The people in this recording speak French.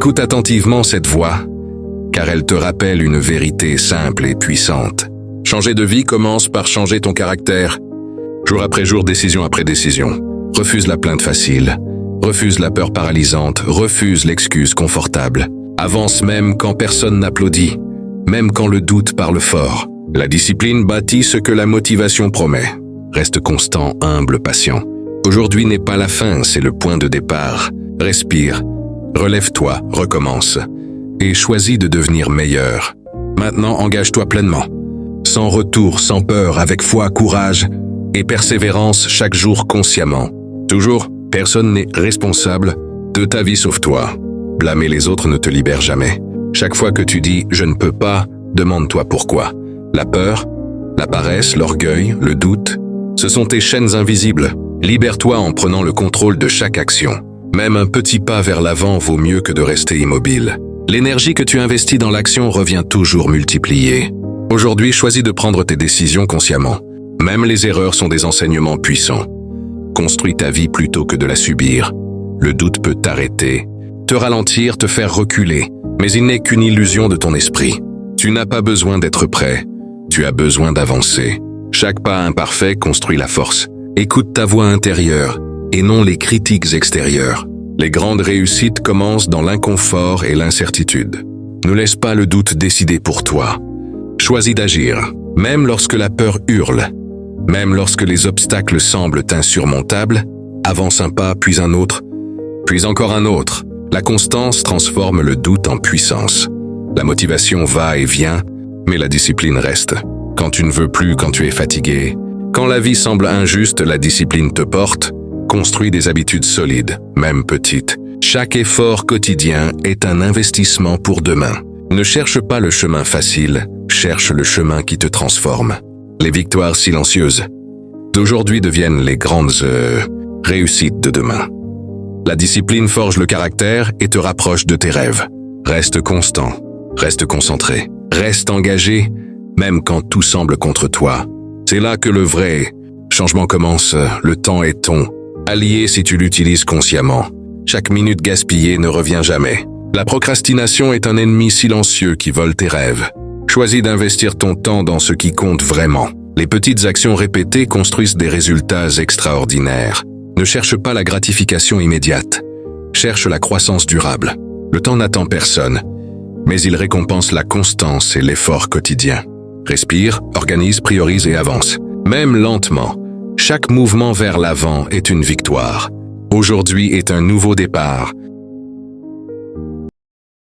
Écoute attentivement cette voix, car elle te rappelle une vérité simple et puissante. Changer de vie commence par changer ton caractère. Jour après jour, décision après décision. Refuse la plainte facile. Refuse la peur paralysante. Refuse l'excuse confortable. Avance même quand personne n'applaudit. Même quand le doute parle fort. La discipline bâtit ce que la motivation promet. Reste constant, humble, patient. Aujourd'hui n'est pas la fin, c'est le point de départ. Respire. Relève-toi, recommence. Et choisis de devenir meilleur. Maintenant, engage-toi pleinement. Sans retour, sans peur, avec foi, courage et persévérance chaque jour consciemment. Toujours, personne n'est responsable de ta vie sauf toi. Blâmer les autres ne te libère jamais. Chaque fois que tu dis « je ne peux pas », demande-toi pourquoi. La peur, la paresse, l'orgueil, le doute, ce sont tes chaînes invisibles. Libère-toi en prenant le contrôle de chaque action. Même un petit pas vers l'avant vaut mieux que de rester immobile. L'énergie que tu investis dans l'action revient toujours multipliée. Aujourd'hui, choisis de prendre tes décisions consciemment. Même les erreurs sont des enseignements puissants. Construis ta vie plutôt que de la subir. Le doute peut t'arrêter, te ralentir, te faire reculer, mais il n'est qu'une illusion de ton esprit. Tu n'as pas besoin d'être prêt, tu as besoin d'avancer. Chaque pas imparfait construit la force. Écoute ta voix intérieure et non les critiques extérieures. Les grandes réussites commencent dans l'inconfort et l'incertitude. Ne laisse pas le doute décider pour toi. Choisis d'agir, même lorsque la peur hurle. Même lorsque les obstacles semblent insurmontables, avance un pas, puis un autre, puis encore un autre. La constance transforme le doute en puissance. La motivation va et vient, mais la discipline reste. Quand tu ne veux plus, quand tu es fatigué, quand la vie semble injuste, la discipline te porte. Construis des habitudes solides, même petites. Chaque effort quotidien est un investissement pour demain. Ne cherche pas le chemin facile, cherche le chemin qui te transforme. Les victoires silencieuses d'aujourd'hui deviennent les grandes réussites de demain. La discipline forge le caractère et te rapproche de tes rêves. Reste constant, reste concentré, reste engagé, même quand tout semble contre toi. C'est là que le vrai changement commence. Le temps est ton allié si tu l'utilises consciemment. Chaque minute gaspillée ne revient jamais. La procrastination est un ennemi silencieux qui vole tes rêves. Choisis d'investir ton temps dans ce qui compte vraiment. Les petites actions répétées construisent des résultats extraordinaires. Ne cherche pas la gratification immédiate. Cherche la croissance durable. Le temps n'attend personne, mais il récompense la constance et l'effort quotidien. Respire, organise, priorise et avance. Même lentement, chaque mouvement vers l'avant est une victoire. Aujourd'hui est un nouveau départ.